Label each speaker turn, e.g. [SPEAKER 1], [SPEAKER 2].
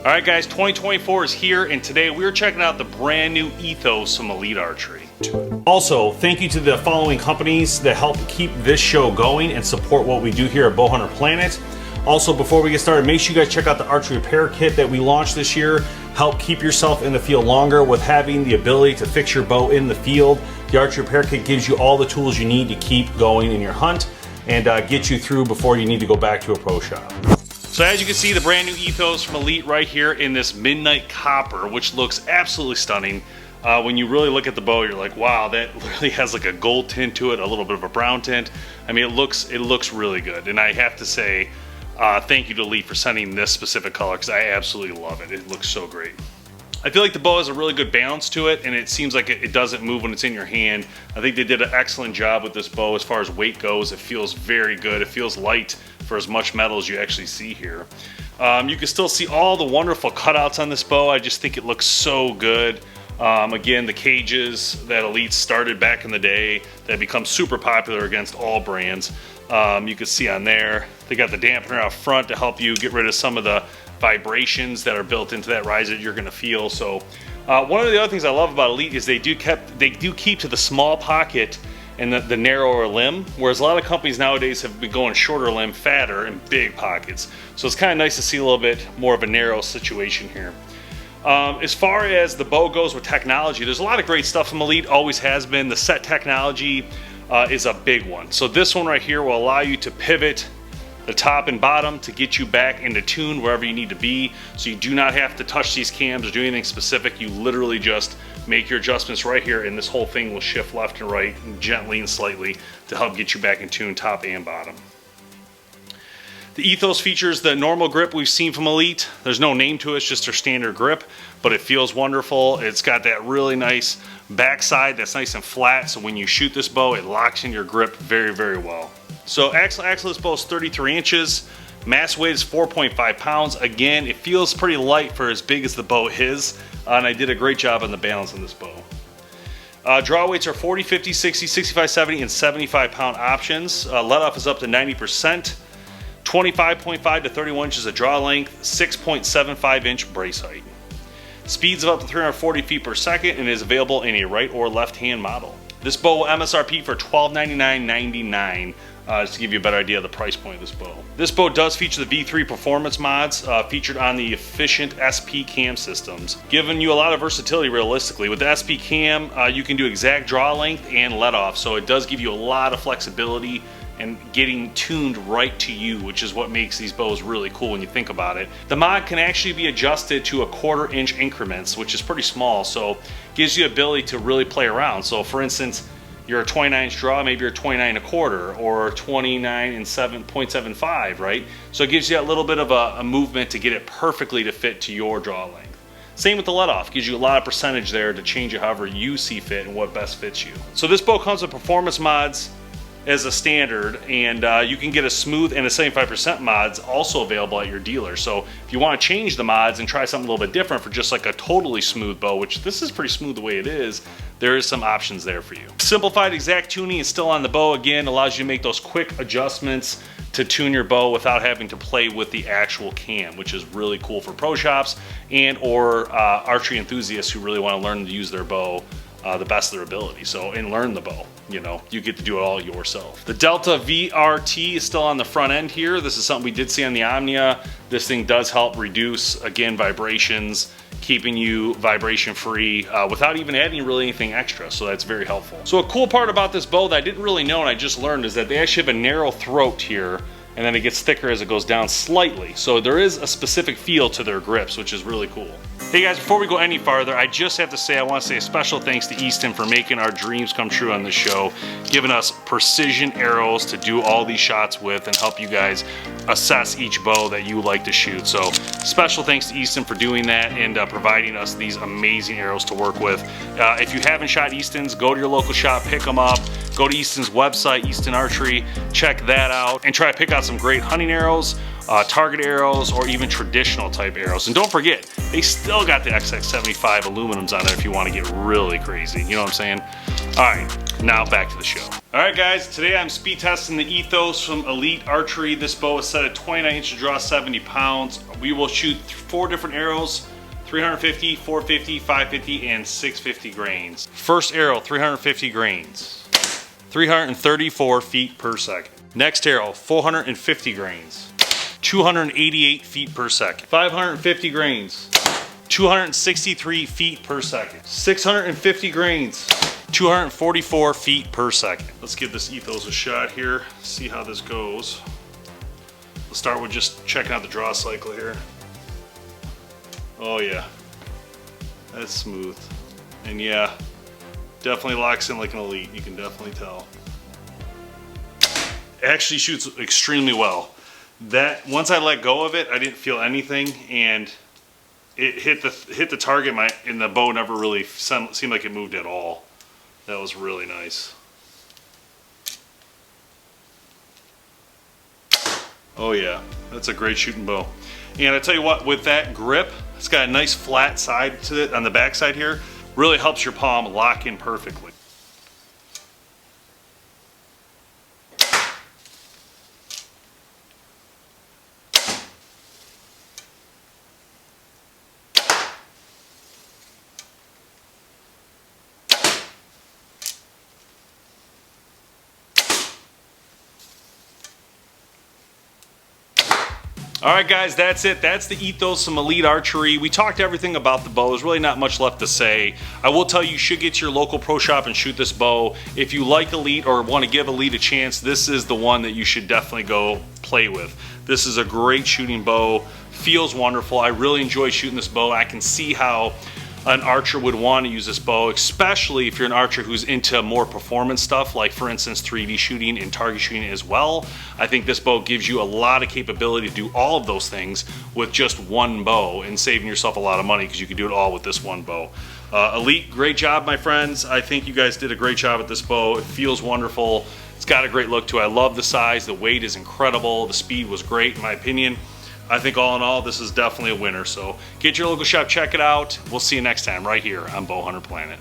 [SPEAKER 1] Alright guys, 2024 is here, and today we're checking out the brand new Ethos from Elite Archery. Also, thank you to the following companies that help keep this show going and support what we do here at BowHunterPlanet. Also, before we get started, make sure you guys check out the archery repair kit that we launched this year. Help keep yourself in the field longer with having the ability to fix your bow in the field. The archery repair kit gives you all the tools you need to keep going in your hunt and get you through before you need to go back to a pro shop. So as you can see, the brand new Ethos from Elite right here in this midnight copper, which looks absolutely stunning. When you really look at the bow, you're like, wow, that literally has like a gold tint to it, a little bit of a brown tint. I mean, it looks really good. And I have to say, thank you to Elite for sending this specific color, because I absolutely love it. It looks so great. I feel like the bow has a really good balance to it, and it seems like it doesn't move when it's in your hand. I think they did an excellent job with this bow as far as weight goes. It feels very good. It feels light for as much metal as you actually see here. You can still see all the wonderful cutouts on this bow. I just think it looks so good. Again, the cages that Elite started back in the day that become super popular against all brands. You can see on there, they got the dampener out front to help you get rid of some of the vibrations that are built into that riser you're going to feel. So one of the other things I love about Elite is they do keep to the small pocket and the narrower limb, whereas a lot of companies nowadays have been going shorter limb, fatter, and big pockets. So it's kind of nice to see a little bit more of a narrow situation here. As far as the bow goes with technology, there's a lot of great stuff from Elite, always has been. The set technology is a big one. So this one right here will allow you to pivot the top and bottom to get you back into tune wherever you need to be. So you do not have to touch these cams or do anything specific. You literally just make your adjustments right here, and this whole thing will shift left and right gently and slightly to help get you back in tune top and bottom. The Ethos features the normal grip we've seen from Elite. There's no name to it, it's just their standard grip, but it feels wonderful. It's got that really nice backside that's nice and flat, so when you shoot this bow, it locks in your grip very, very well. So axle of this bow is 33 inches. Mass weight is 4.5 pounds. Again, it feels pretty light for as big as the bow is, and I did a great job on the balance on this bow. Draw weights are 40, 50, 60, 65, 70, and 75 pound options. Let off is up to 90%. 25.5 to 31 inches of draw length, 6.75 inch brace height. Speeds of up to 340 feet per second, and is available in a right or left hand model. This bow will MSRP for $1299.99, just to give you a better idea of the price point of this bow. This bow does feature the V3 performance mods featured on the efficient SP cam systems, giving you a lot of versatility realistically. With the SP cam, you can do exact draw length and let off, so it does give you a lot of flexibility and getting tuned right to you, which is what makes these bows really cool when you think about it. The mod can actually be adjusted to a 1/4 inch increments, which is pretty small, so gives you the ability to really play around. So for instance, you're a 29 inch draw, maybe you're 29 1/4 or 29 and 7.75, right? So it gives you that little bit of a movement to get it perfectly to fit to your draw length. Same with the let off, gives you a lot of percentage there to change it however you see fit and what best fits you. So this bow comes with performance mods as a standard, and you can get a smooth and a 75% mods also available at your dealer. So if you want to change the mods and try something a little bit different for just like a totally smooth bow, which this is pretty smooth the way it is, there is some options there for you. Simplified exact tuning is still on the bow. Again, allows you to make those quick adjustments to tune your bow without having to play with the actual cam, which is really cool for pro shops and or archery enthusiasts who really want to learn to use their bow the best of their ability. So, and learn the bow, you know, you get to do it all yourself. The Delta VRT is still on the front end here. This is something we did see on the Omnia. This thing does help reduce, again, vibrations, keeping you vibration free without even adding really anything extra, so that's very helpful. So a cool part about this bow that I didn't really know and I just learned is that they actually have a narrow throat here, and then it gets thicker as it goes down slightly. So there is a specific feel to their grips, which is really cool. Hey guys, before we go any farther, I just have to say, I want to say a special thanks to Easton for making our dreams come true on this show, giving us precision arrows to do all these shots with and help you guys assess each bow that you like to shoot. So special thanks to Easton for doing that and providing us these amazing arrows to work with. If you haven't shot Easton's, go to your local shop, pick them up. Go to Easton's website, Easton Archery, check that out, and try to pick out some great hunting arrows, target arrows, or even traditional type arrows. And don't forget, they still got the XX75 aluminums on there if you want to get really crazy. You know what I'm saying? All right, now back to the show. Alright guys, today I'm speed testing the Ethos from Elite Archery. This bow is set at 29 inches, draw 70 pounds. We will shoot 4 different arrows, 350, 450, 550, and 650 grains. First arrow, 350 grains, 334 feet per second. Next arrow, 450 grains, 288 feet per second. 550 grains, 263 feet per second. 650 grains, 244 feet per second. Let's give this Ethos a shot here, see how this goes. Let's start with just checking out the draw cycle here. Oh yeah, that's smooth. And yeah, definitely locks in like an Elite, you can definitely tell. It actually shoots extremely well. That once I let go of it, I didn't feel anything, and it hit the target, and the bow never really seemed like it moved at all. That was really nice. Oh yeah, that's a great shooting bow. And I tell you what, with that grip, it's got a nice flat side to it on the back side here. Really helps your palm lock in perfectly. Alright guys, that's it. That's the Ethos from Elite Archery. We talked everything about the bow. There's really not much left to say. I will tell you should get to your local pro shop and shoot this bow. If you like Elite or want to give Elite a chance, this is the one that you should definitely go play with. This is a great shooting bow. Feels wonderful. I really enjoy shooting this bow. I can see how an archer would want to use this bow, especially if you're an archer who's into more performance stuff, like for instance 3D shooting and target shooting as well. I think this bow gives you a lot of capability to do all of those things with just one bow and saving yourself a lot of money because you can do it all with this one bow. Elite, great job my friends. I think you guys did a great job with this bow. It feels wonderful. It's got a great look to it. I love the size. The weight is incredible. The speed was great in my opinion. I think all in all, this is definitely a winner. So get your local shop, check it out. We'll see you next time right here on BowHunterPlanet.